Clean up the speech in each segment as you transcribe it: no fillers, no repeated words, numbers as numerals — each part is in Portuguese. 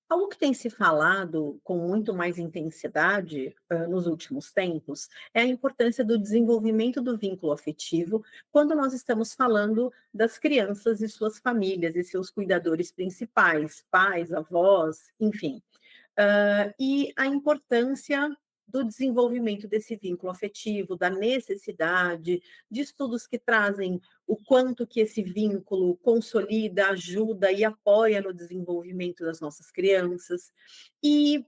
Algo que tem se falado com muito mais intensidade, nos últimos tempos, é a importância do desenvolvimento do vínculo afetivo, quando nós estamos falando das crianças e suas famílias e seus cuidadores principais, pais, avós, enfim. E a importância do desenvolvimento desse vínculo afetivo, da necessidade de estudos que trazem o quanto que esse vínculo consolida, ajuda e apoia no desenvolvimento das nossas crianças. E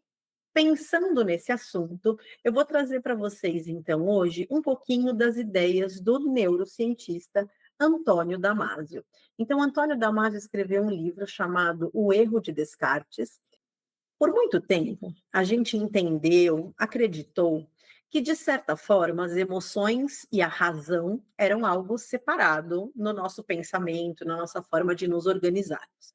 pensando nesse assunto, eu vou trazer para vocês, então, hoje, um pouquinho das ideias do neurocientista Antônio Damasio. Então, Antônio Damasio escreveu um livro chamado O Erro de Descartes. Por muito tempo, a gente entendeu, acreditou que, de certa forma, as emoções e a razão eram algo separado no nosso pensamento, na nossa forma de nos organizarmos.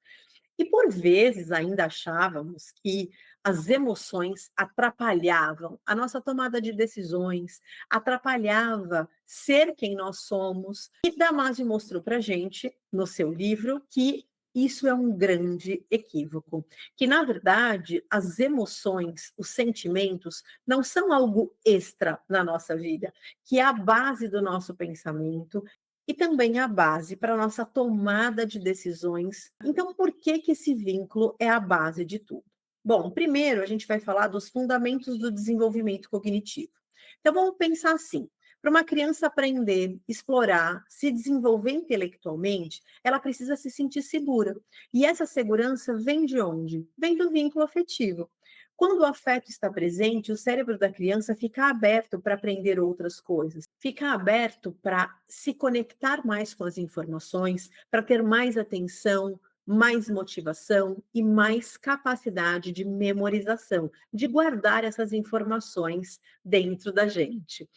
E, por vezes, ainda achávamos que as emoções atrapalhavam a nossa tomada de decisões, atrapalhava ser quem nós somos. E Damasio mostrou para a gente, no seu livro, que isso é um grande equívoco, que, na verdade, as emoções, os sentimentos, não são algo extra na nossa vida, que é a base do nosso pensamento, e também a base para a nossa tomada de decisões. Então, por que que esse vínculo é a base de tudo? Bom, primeiro a gente vai falar dos fundamentos do desenvolvimento cognitivo. Então, vamos pensar assim: para uma criança aprender, explorar, se desenvolver intelectualmente, ela precisa se sentir segura. E essa segurança vem de onde? Vem do vínculo afetivo. Quando o afeto está presente, o cérebro da criança fica aberto para aprender outras coisas, fica aberto para se conectar mais com as informações, para ter mais atenção, mais motivação e mais capacidade de memorização, de guardar essas informações dentro da gente.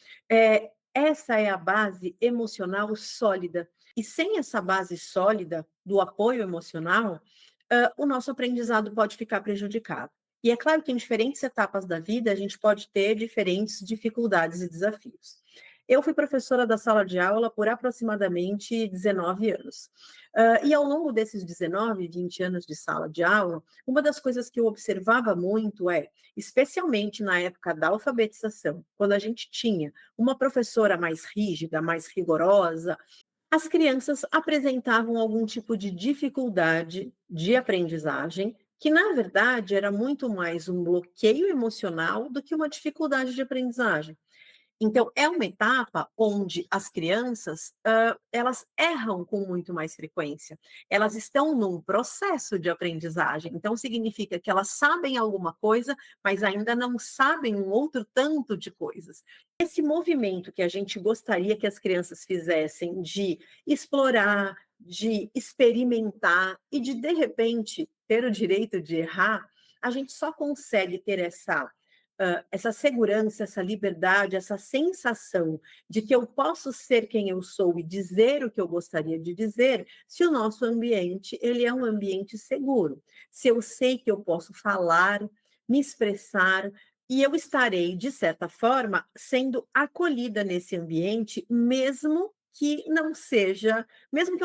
Essa é a base emocional sólida. E sem essa base sólida do apoio emocional, o nosso aprendizado pode ficar prejudicado. E é claro que em diferentes etapas da vida a gente pode ter diferentes dificuldades e desafios. Eu fui professora da sala de aula por aproximadamente 19 anos. E ao longo desses 19, 20 anos de sala de aula, uma das coisas que eu observava muito especialmente na época da alfabetização, quando a gente tinha uma professora mais rígida, mais rigorosa, as crianças apresentavam algum tipo de dificuldade de aprendizagem, que na verdade era muito mais um bloqueio emocional do que uma dificuldade de aprendizagem. Então, é uma etapa onde as crianças, elas erram com muito mais frequência. Elas estão num processo de aprendizagem, então significa que elas sabem alguma coisa, mas ainda não sabem um outro tanto de coisas. Esse movimento que a gente gostaria que as crianças fizessem de explorar, de experimentar e de repente, ter o direito de errar, a gente só consegue ter essa segurança, essa liberdade, essa sensação de que eu posso ser quem eu sou e dizer o que eu gostaria de dizer, se o nosso ambiente ele é um ambiente seguro. Se eu sei que eu posso falar, me expressar, e eu estarei, de certa forma, sendo acolhida nesse ambiente, mesmo que eu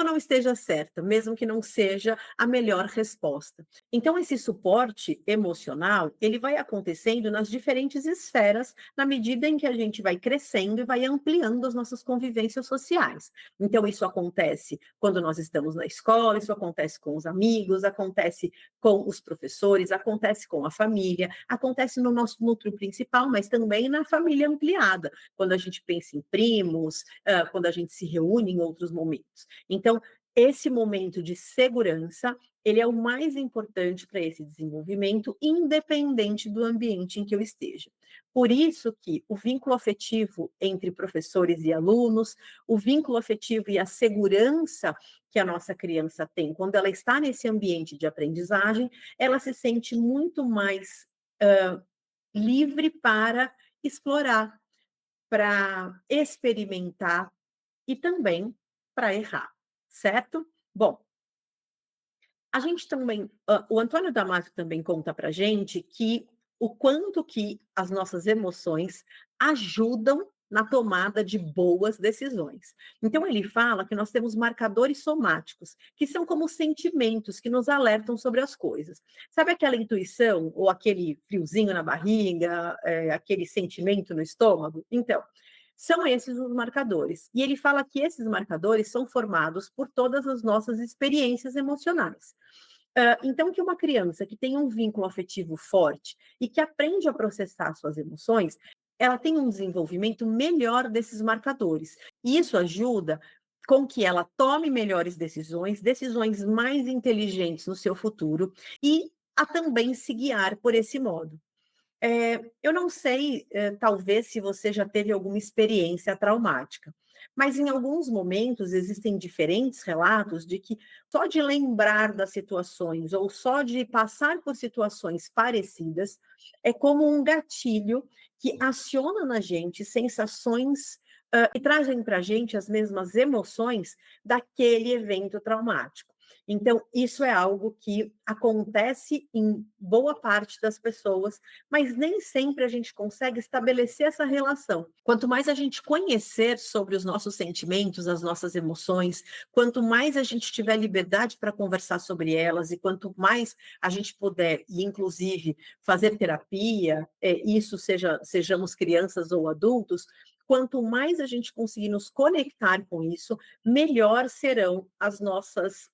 não esteja certa, mesmo que não seja a melhor resposta. Então, esse suporte emocional, ele vai acontecendo nas diferentes esferas, na medida em que a gente vai crescendo e vai ampliando as nossas convivências sociais. Então, isso acontece quando nós estamos na escola, isso acontece com os amigos, acontece com os professores, acontece com a família, acontece no nosso núcleo principal, mas também na família ampliada, quando a gente pensa em primos, quando a gente se reúne em outros momentos. Então, esse momento de segurança, ele é o mais importante para esse desenvolvimento, independente do ambiente em que eu esteja. Por isso que o vínculo afetivo entre professores e alunos, o vínculo afetivo e a segurança que a nossa criança tem quando ela está nesse ambiente de aprendizagem, ela se sente muito mais livre para explorar, para experimentar e também para errar, certo? Bom, a gente também, o Antônio Damasio também conta para gente que o quanto que as nossas emoções ajudam na tomada de boas decisões. Então, ele fala que nós temos marcadores somáticos, que são como sentimentos que nos alertam sobre as coisas. Sabe aquela intuição ou aquele friozinho na barriga, aquele sentimento no estômago? Então, são esses os marcadores. E ele fala que esses marcadores são formados por todas as nossas experiências emocionais. Então, que uma criança que tem um vínculo afetivo forte e que aprende a processar suas emoções, ela tem um desenvolvimento melhor desses marcadores. E isso ajuda com que ela tome melhores decisões, decisões mais inteligentes no seu futuro e a também se guiar por esse modo. Eu não sei, talvez se você já teve alguma experiência traumática, mas em alguns momentos existem diferentes relatos de que só de lembrar das situações ou só de passar por situações parecidas é como um gatilho que aciona na gente sensações que trazem para a gente as mesmas emoções daquele evento traumático. Então, isso é algo que acontece em boa parte das pessoas, mas nem sempre a gente consegue estabelecer essa relação. Quanto mais a gente conhecer sobre os nossos sentimentos, as nossas emoções, quanto mais a gente tiver liberdade para conversar sobre elas e quanto mais a gente puder, e inclusive fazer terapia, sejamos crianças ou adultos, quanto mais a gente conseguir nos conectar com isso, melhor serão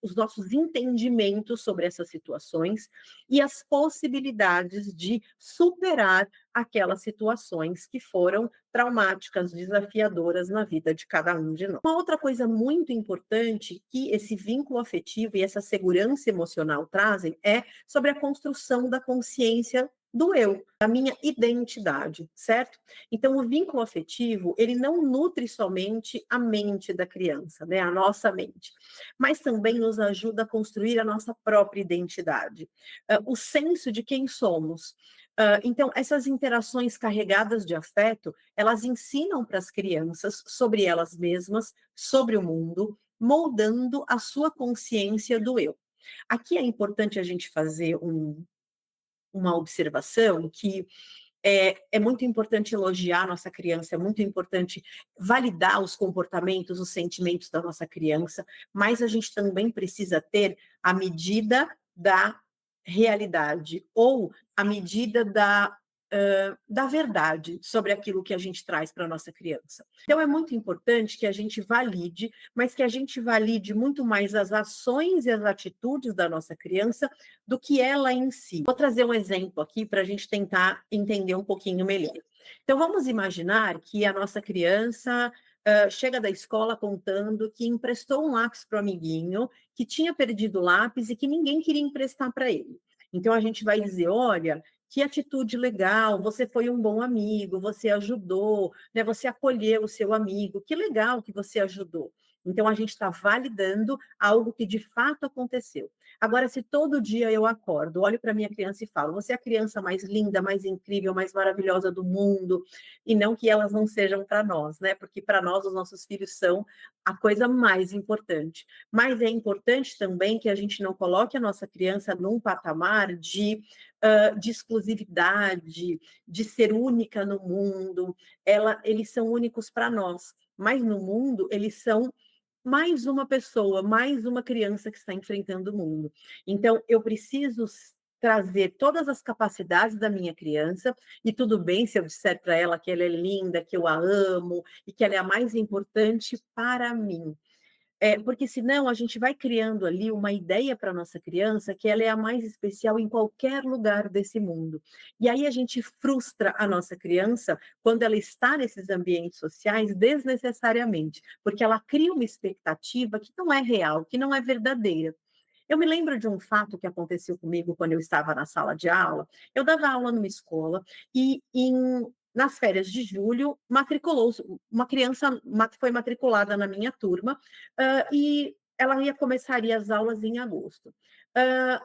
os nossos entendimentos sobre essas situações e as possibilidades de superar aquelas situações que foram traumáticas, desafiadoras na vida de cada um de nós. Uma outra coisa muito importante que esse vínculo afetivo e essa segurança emocional trazem é sobre a construção da consciência do eu, da minha identidade, certo? Então, o vínculo afetivo, ele não nutre somente a mente da criança, né, a nossa mente, mas também nos ajuda a construir a nossa própria identidade, o senso de quem somos. Então, essas interações carregadas de afeto, elas ensinam para as crianças sobre elas mesmas, sobre o mundo, moldando a sua consciência do eu. Aqui é importante a gente fazer uma observação que é muito importante elogiar a nossa criança, é muito importante validar os comportamentos, os sentimentos da nossa criança, mas a gente também precisa ter a medida da realidade ou a medida da verdade sobre aquilo que a gente traz para a nossa criança. Então, é muito importante que a gente valide, mas que a gente valide muito mais as ações e as atitudes da nossa criança do que ela em si. Vou trazer um exemplo aqui para a gente tentar entender um pouquinho melhor. Então, vamos imaginar que a nossa criança chega da escola contando que emprestou um lápis para o amiguinho, que tinha perdido o lápis e que ninguém queria emprestar para ele. Então, a gente vai dizer, olha, que atitude legal, você foi um bom amigo, você ajudou, né, você acolheu o seu amigo, que legal que você ajudou. Então, a gente está validando algo que de fato aconteceu. Agora, se todo dia eu acordo, olho para minha criança e falo, você é a criança mais linda, mais incrível, mais maravilhosa do mundo, e não que elas não sejam para nós, né? Porque para nós, os nossos filhos são a coisa mais importante. Mas é importante também que a gente não coloque a nossa criança num patamar de exclusividade, de ser única no mundo. Eles são únicos para nós, mas no mundo eles são mais uma pessoa, mais uma criança que está enfrentando o mundo. Então, eu preciso trazer todas as capacidades da minha criança, e tudo bem se eu disser para ela que ela é linda, que eu a amo, e que ela é a mais importante para mim. Porque senão a gente vai criando ali uma ideia para a nossa criança que ela é a mais especial em qualquer lugar desse mundo. E aí a gente frustra a nossa criança quando ela está nesses ambientes sociais desnecessariamente, porque ela cria uma expectativa que não é real, que não é verdadeira. Eu me lembro de um fato que aconteceu comigo quando eu estava na sala de aula. Eu dava aula numa escola e nas férias de julho matriculou-se uma criança, foi matriculada na minha turma e ela começaria as aulas em agosto. Uh,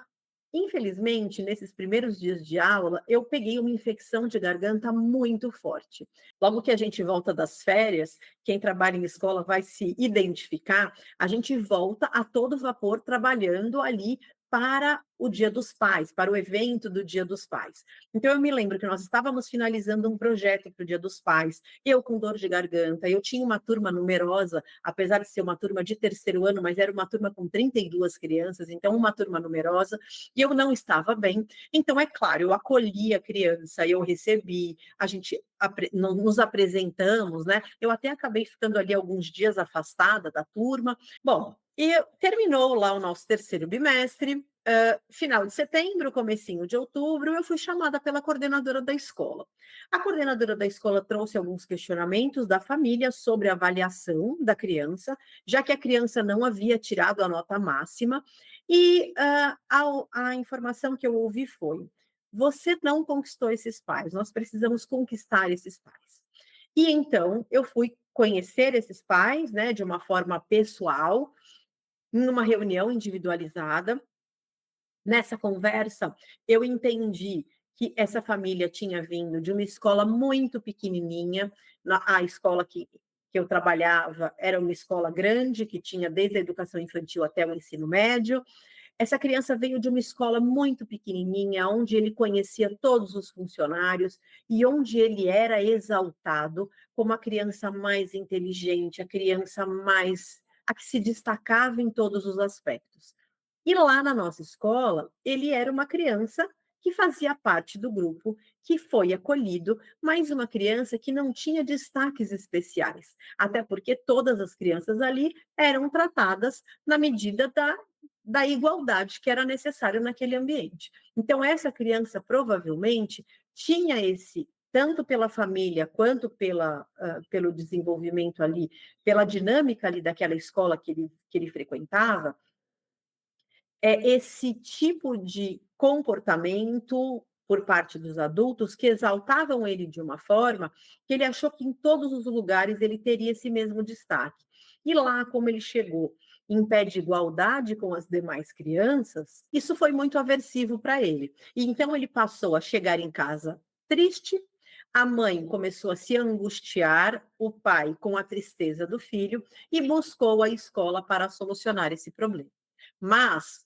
Infelizmente, nesses primeiros dias de aula, eu peguei uma infecção de garganta muito forte. Logo que a gente volta das férias, quem trabalha em escola vai se identificar, a gente volta a todo vapor trabalhando ali para o Dia dos Pais, para o evento do Dia dos Pais. Então, eu me lembro que nós estávamos finalizando um projeto para o Dia dos Pais, eu com dor de garganta, eu tinha uma turma numerosa, apesar de ser uma turma de terceiro ano, mas era uma turma com 32 crianças, então uma turma numerosa, e eu não estava bem. Então, é claro, eu acolhi a criança, eu recebi, a gente nos apresentamos, né? Eu até acabei ficando ali alguns dias afastada da turma. Bom, e terminou lá o nosso terceiro bimestre, final de setembro, comecinho de outubro, eu fui chamada pela coordenadora da escola. A coordenadora da escola trouxe alguns questionamentos da família sobre a avaliação da criança, já que a criança não havia tirado a nota máxima, e a informação que eu ouvi foi: você não conquistou esses pais, nós precisamos conquistar esses pais. E então eu fui conhecer esses pais, né, de uma forma pessoal, numa reunião individualizada. Nessa conversa, eu entendi que essa família tinha vindo de uma escola muito pequenininha, a escola que eu trabalhava era uma escola grande, que tinha desde a educação infantil até o ensino médio. Essa criança veio de uma escola muito pequenininha, onde ele conhecia todos os funcionários e onde ele era exaltado como a criança mais inteligente, a criança a que se destacava em todos os aspectos. E lá na nossa escola, ele era uma criança que fazia parte do grupo, que foi acolhido, mas uma criança que não tinha destaques especiais, até porque todas as crianças ali eram tratadas na medida da igualdade que era necessário naquele ambiente. Então, essa criança provavelmente tinha tanto pela família quanto pelo desenvolvimento ali, pela dinâmica ali daquela escola que ele frequentava, esse tipo de comportamento por parte dos adultos que exaltavam ele de uma forma que ele achou que em todos os lugares ele teria esse mesmo destaque. E lá, como ele chegou em pé de igualdade com as demais crianças, isso foi muito aversivo para ele. E então ele passou a chegar em casa triste, a mãe começou a se angustiar, o pai com a tristeza do filho, e buscou a escola para solucionar esse problema. Mas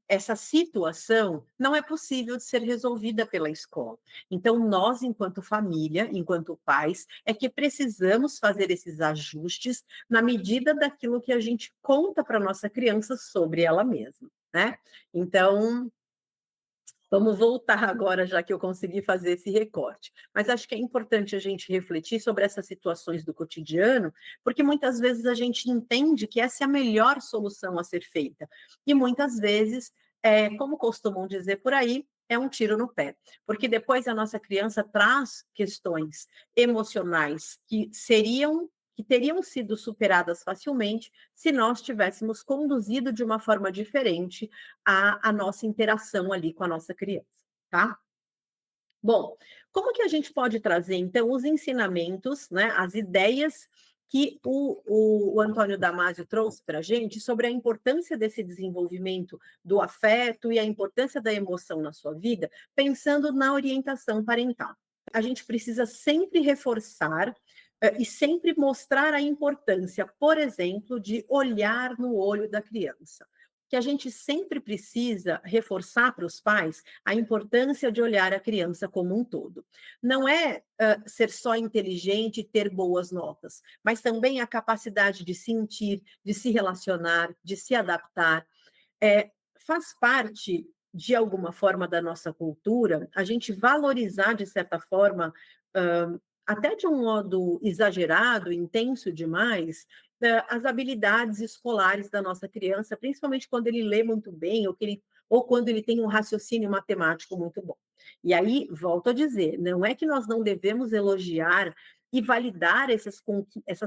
essa situação não é possível de ser resolvida pela escola. Então, nós, enquanto família, enquanto pais, é que precisamos fazer esses ajustes na medida daquilo que a gente conta para a nossa criança sobre ela mesma, né? Então, vamos voltar agora, já que eu consegui fazer esse recorte. Mas acho que é importante a gente refletir sobre essas situações do cotidiano, porque muitas vezes a gente entende que essa é a melhor solução a ser feita. E muitas vezes, como costumam dizer por aí, é um tiro no pé. Porque depois a nossa criança traz questões emocionais que teriam sido superadas facilmente se nós tivéssemos conduzido de uma forma diferente a nossa interação ali com a nossa criança, tá? Bom, como que a gente pode trazer, então, os ensinamentos, né, as ideias que o Antônio Damasio trouxe para a gente sobre a importância desse desenvolvimento do afeto e a importância da emoção na sua vida, pensando na orientação parental. A gente precisa sempre reforçar e sempre mostrar a importância, por exemplo, de olhar no olho da criança. Que a gente sempre precisa reforçar para os pais a importância de olhar a criança como um todo. Não é ser só inteligente e ter boas notas, mas também a capacidade de sentir, de se relacionar, de se adaptar. Faz parte, de alguma forma, da nossa cultura, a gente valorizar, de certa forma, até de um modo exagerado, intenso demais, as habilidades escolares da nossa criança, principalmente quando ele lê muito bem ou quando ele tem um raciocínio matemático muito bom. E aí, volto a dizer, não é que nós não devemos elogiar e validar essas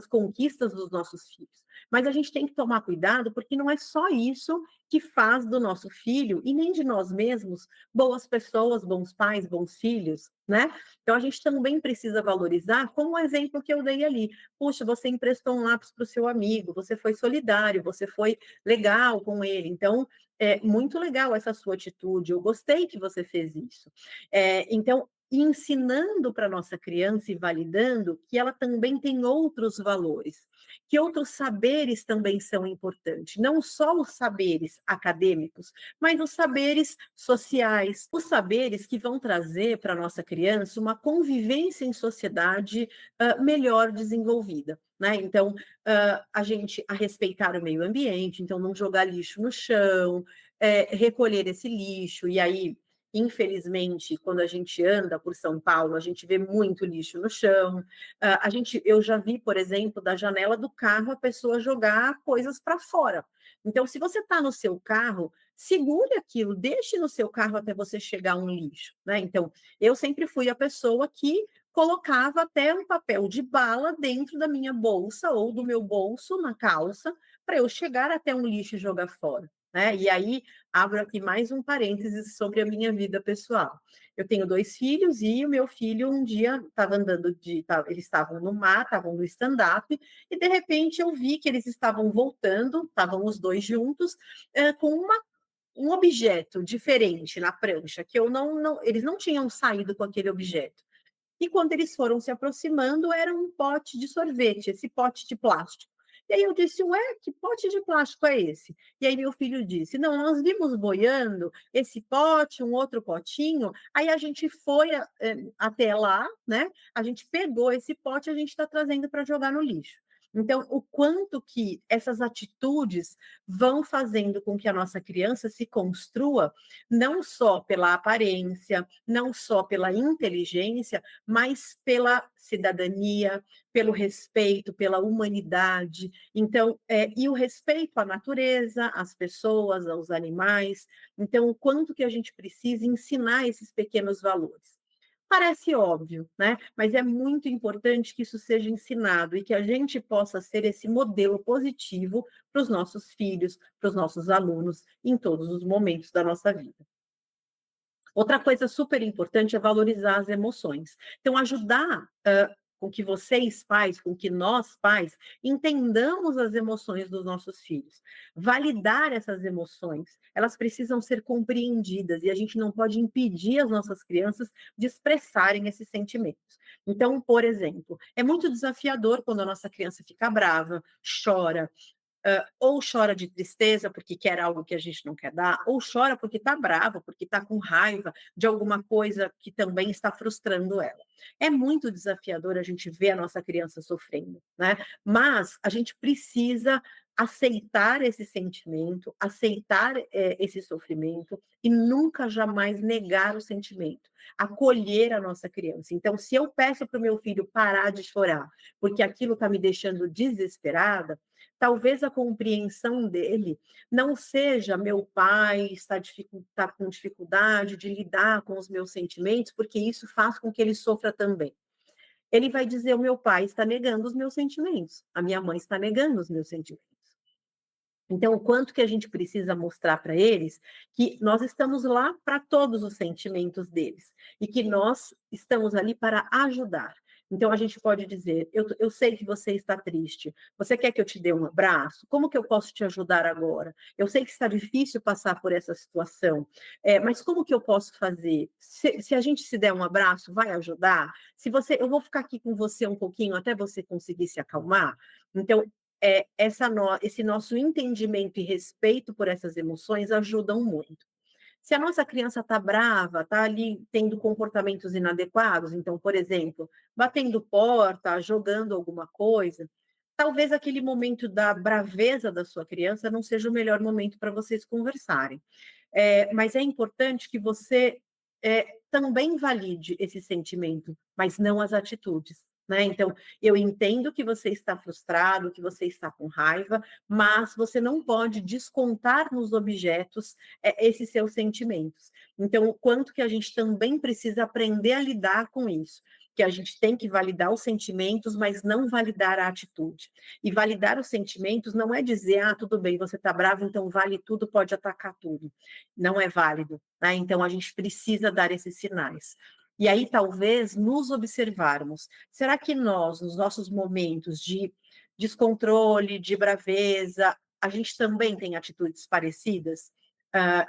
conquistas dos nossos filhos, mas a gente tem que tomar cuidado, porque não é só isso que faz do nosso filho, e nem de nós mesmos, boas pessoas, bons pais, bons filhos, né? Então, a gente também precisa valorizar, como o exemplo que eu dei ali. Puxa, você emprestou um lápis para o seu amigo, você foi solidário, você foi legal com ele. Então, é muito legal essa sua atitude, eu gostei que você fez isso. Então, e ensinando para a nossa criança e validando que ela também tem outros valores, que outros saberes também são importantes, não só os saberes acadêmicos, mas os saberes sociais, os saberes que vão trazer para a nossa criança uma convivência em sociedade melhor desenvolvida. Né? Então, a gente a respeitar o meio ambiente, então não jogar lixo no chão, recolher esse lixo, e aí infelizmente, quando a gente anda por São Paulo, a gente vê muito lixo no chão. Eu já vi, por exemplo, da janela do carro a pessoa jogar coisas para fora. Então, se você está no seu carro, segure aquilo, deixe no seu carro até você chegar a um lixo. Né? Então, eu sempre fui a pessoa que colocava até um papel de bala dentro da minha bolsa ou do meu bolso na calça para eu chegar até um lixo e jogar fora. Né? E aí, abro aqui mais um parênteses sobre a minha vida pessoal. Eu tenho 2 filhos e o meu filho um dia estava andando eles estavam no mar, estavam no stand-up, e de repente eu vi que eles estavam voltando, estavam os 2 juntos, com um objeto diferente na prancha, que eles não tinham saído com aquele objeto. E quando eles foram se aproximando, era um pote de sorvete, esse pote de plástico. E aí eu disse, ué, que pote de plástico é esse? E aí meu filho disse, não, nós vimos boiando esse pote, um outro potinho, aí a gente foi até lá, né? A gente pegou esse pote e a gente está trazendo para jogar no lixo. Então, o quanto que essas atitudes vão fazendo com que a nossa criança se construa, não só pela aparência, não só pela inteligência, mas pela cidadania, pelo respeito, pela humanidade. Então, e o respeito à natureza, às pessoas, aos animais. Então, o quanto que a gente precisa ensinar esses pequenos valores. Parece óbvio, né? Mas é muito importante que isso seja ensinado e que a gente possa ser esse modelo positivo para os nossos filhos, para os nossos alunos, em todos os momentos da nossa vida. Outra coisa super importante é valorizar as emoções. Então, ajudar com que vocês, pais, com que nós, pais, entendamos as emoções dos nossos filhos. Validar essas emoções, elas precisam ser compreendidas e a gente não pode impedir as nossas crianças de expressarem esses sentimentos. Então, por exemplo, é muito desafiador quando a nossa criança fica brava, chora, ou chora de tristeza porque quer algo que a gente não quer dar, ou chora porque está brava, porque está com raiva de alguma coisa que também está frustrando ela. É muito desafiador a gente ver a nossa criança sofrendo, né? Mas a gente precisa aceitar esse sentimento, aceitar esse sofrimento e nunca jamais negar o sentimento, acolher a nossa criança. Então, se eu peço para o meu filho parar de chorar porque aquilo está me deixando desesperada, talvez a compreensão dele não seja meu pai está com dificuldade de lidar com os meus sentimentos, porque isso faz com que ele sofra também. Ele vai dizer: o meu pai está negando os meus sentimentos, a minha mãe está negando os meus sentimentos. Então, o quanto que a gente precisa mostrar para eles que nós estamos lá para todos os sentimentos deles e que nós estamos ali para ajudar. Então, a gente pode dizer: eu sei que você está triste, você quer que eu te dê um abraço? Como que eu posso te ajudar agora? Eu sei que está difícil passar por essa situação, mas como que eu posso fazer? Se a gente se der um abraço, vai ajudar? Eu vou ficar aqui com você um pouquinho até você conseguir se acalmar? Então, esse nosso entendimento e respeito por essas emoções ajudam muito. Se a nossa criança está brava, está ali tendo comportamentos inadequados, então, por exemplo, batendo porta, jogando alguma coisa, talvez aquele momento da braveza da sua criança não seja o melhor momento para vocês conversarem. Mas é importante que você também valide esse sentimento, mas não as atitudes. Né? Então, eu entendo que você está frustrado, que você está com raiva, mas você não pode descontar nos objetos esses seus sentimentos. Então, o quanto que a gente também precisa aprender a lidar com isso, que a gente tem que validar os sentimentos, mas não validar a atitude. E validar os sentimentos não é dizer, tudo bem, você está bravo, então vale tudo, pode atacar tudo. Não é válido. Né? Então, a gente precisa dar esses sinais. E aí, talvez, nos observarmos. Será que nós, nos nossos momentos de descontrole, de braveza, a gente também tem atitudes parecidas?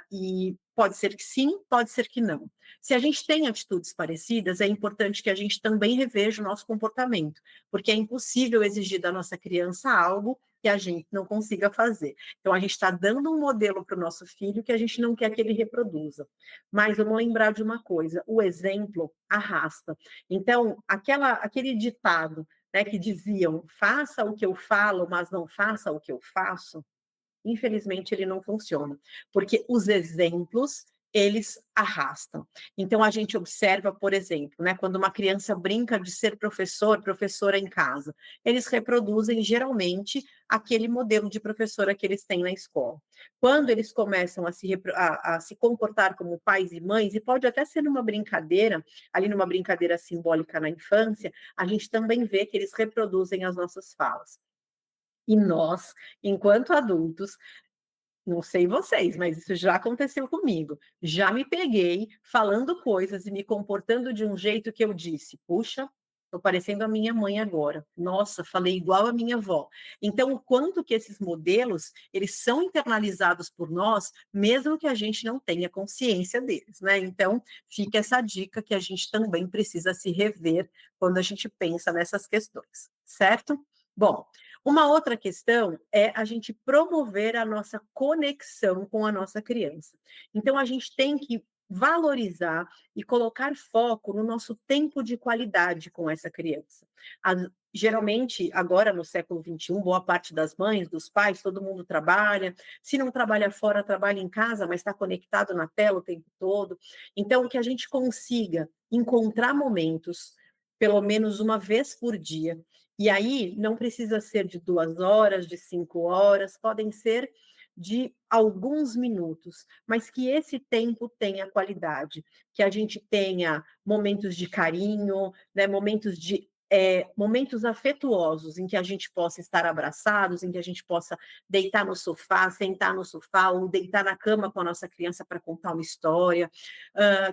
E Pode ser que sim, pode ser que não. Se a gente tem atitudes parecidas, é importante que a gente também reveja o nosso comportamento, porque é impossível exigir da nossa criança algo que a gente não consiga fazer. Então, a gente está dando um modelo para o nosso filho que a gente não quer que ele reproduza. Mas vamos lembrar de uma coisa: o exemplo arrasta. Então, aquele ditado, né, que diziam: faça o que eu falo, mas não faça o que eu faço. Infelizmente, ele não funciona, porque os exemplos, eles arrastam. Então, a gente observa, por exemplo, né, quando uma criança brinca de ser professor, professora em casa, eles reproduzem, geralmente, aquele modelo de professora que eles têm na escola. Quando eles começam a se comportar como pais e mães, e pode até ser numa brincadeira, ali numa brincadeira simbólica na infância, a gente também vê que eles reproduzem as nossas falas. E nós, enquanto adultos, não sei vocês, mas isso já aconteceu comigo. Já me peguei falando coisas e me comportando de um jeito que eu disse: puxa, estou parecendo a minha mãe agora. Nossa, falei igual a minha avó. Então, o quanto que esses modelos, eles são internalizados por nós, mesmo que a gente não tenha consciência deles, né? Então, fica essa dica que a gente também precisa se rever quando a gente pensa nessas questões, certo? Bom, uma outra questão é a gente promover a nossa conexão com a nossa criança. Então, a gente tem que valorizar e colocar foco no nosso tempo de qualidade com essa criança. Geralmente, agora no século XXI, boa parte das mães, dos pais, todo mundo trabalha. Se não trabalha fora, trabalha em casa, mas está conectado na tela o tempo todo. Então, que a gente consiga encontrar momentos, pelo menos uma vez por dia, e aí não precisa ser de 2 horas, de 5 horas, podem ser de alguns minutos, mas que esse tempo tenha qualidade, que a gente tenha momentos de carinho, né, momentos afetuosos em que a gente possa estar abraçados, em que a gente possa deitar no sofá, sentar no sofá ou deitar na cama com a nossa criança para contar uma história,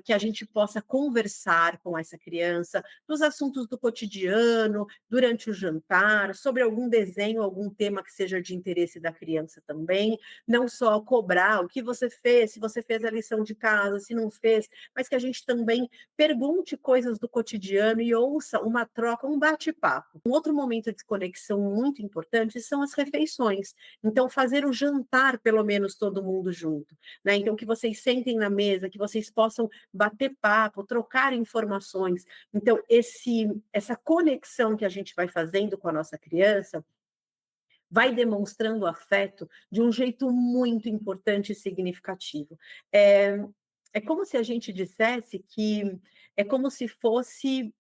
que a gente possa conversar com essa criança dos assuntos do cotidiano, durante o jantar, sobre algum desenho, algum tema que seja de interesse da criança também, não só cobrar o que você fez, se você fez a lição de casa, se não fez, mas que a gente também pergunte coisas do cotidiano e ouça uma troca, um bate-papo. Um outro momento de conexão muito importante são as refeições. Então, fazer o jantar, pelo menos todo mundo junto, né? Então, que vocês sentem na mesa, que vocês possam bater papo, trocar informações. Então, essa conexão que a gente vai fazendo com a nossa criança vai demonstrando afeto de um jeito muito importante e significativo. É como se a gente dissesse que é como se fosse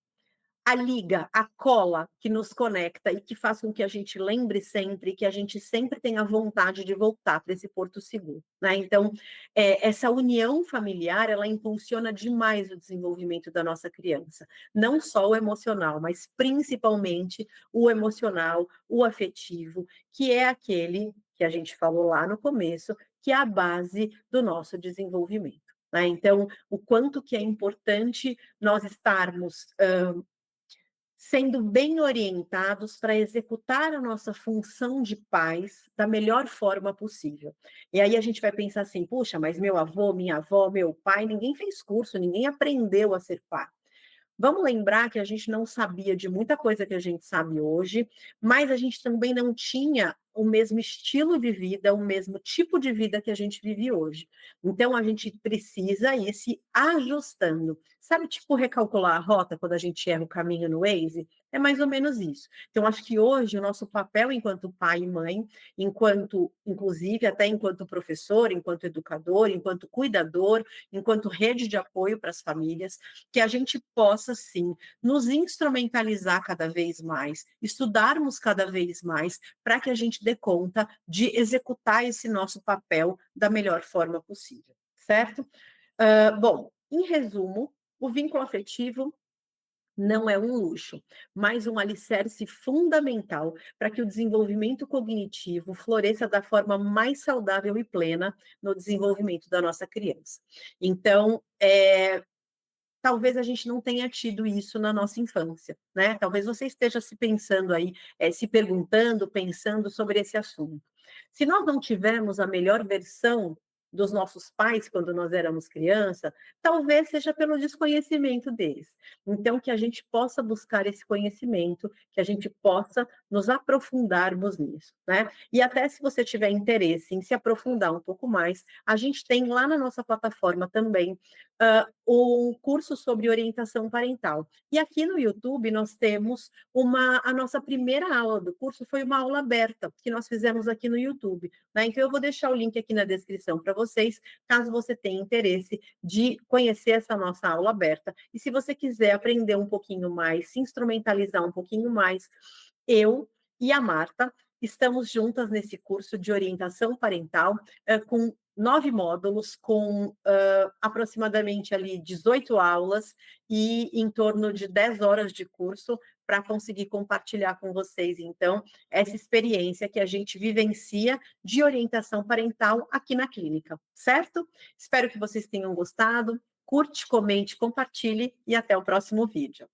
a liga, a cola que nos conecta e que faz com que a gente lembre sempre, que a gente sempre tenha vontade de voltar para esse porto seguro, né? Então, essa união familiar, ela impulsiona demais o desenvolvimento da nossa criança, não só o emocional, mas principalmente o emocional, o afetivo, que é aquele que a gente falou lá no começo, que é a base do nosso desenvolvimento, né? Então, o quanto que é importante nós estarmos sendo bem orientados para executar a nossa função de pais da melhor forma possível. E aí a gente vai pensar assim: puxa, mas meu avô, minha avó, meu pai, ninguém fez curso, ninguém aprendeu a ser pai. Vamos lembrar que a gente não sabia de muita coisa que a gente sabe hoje, mas a gente também não tinha o mesmo estilo de vida, o mesmo tipo de vida que a gente vive hoje. Então, a gente precisa ir se ajustando. Sabe, tipo, recalcular a rota quando a gente erra o caminho no Waze? É mais ou menos isso. Então, acho que hoje o nosso papel enquanto pai e mãe, inclusive até enquanto professor, enquanto educador, enquanto cuidador, enquanto rede de apoio para as famílias, que a gente possa, sim, nos instrumentalizar cada vez mais, estudarmos cada vez mais, para que a gente dê conta de executar esse nosso papel da melhor forma possível, certo? Bom, em resumo, o vínculo afetivo não é um luxo, mas um alicerce fundamental para que o desenvolvimento cognitivo floresça da forma mais saudável e plena no desenvolvimento da nossa criança. Então, talvez a gente não tenha tido isso na nossa infância, né? Talvez você esteja se pensando aí, se perguntando, pensando sobre esse assunto. Se nós não tivermos a melhor versão dos nossos pais quando nós éramos criança, talvez seja pelo desconhecimento deles. Então, que a gente possa buscar esse conhecimento, que a gente possa nos aprofundarmos nisso, né? E até se você tiver interesse em se aprofundar um pouco mais, a gente tem lá na nossa plataforma também um curso sobre orientação parental. E aqui no YouTube nós temos a nossa primeira aula do curso foi uma aula aberta que nós fizemos aqui no YouTube, né? Então eu vou deixar o link aqui na descrição para vocês, caso você tenha interesse de conhecer essa nossa aula aberta. E se você quiser aprender um pouquinho mais, se instrumentalizar um pouquinho mais, eu e a Marta estamos juntas nesse curso de orientação parental, com 9 módulos, com aproximadamente ali 18 aulas e em torno de 10 horas de curso para conseguir compartilhar com vocês, então, essa experiência que a gente vivencia de orientação parental aqui na clínica, certo? Espero que vocês tenham gostado. Curte, comente, compartilhe e até o próximo vídeo.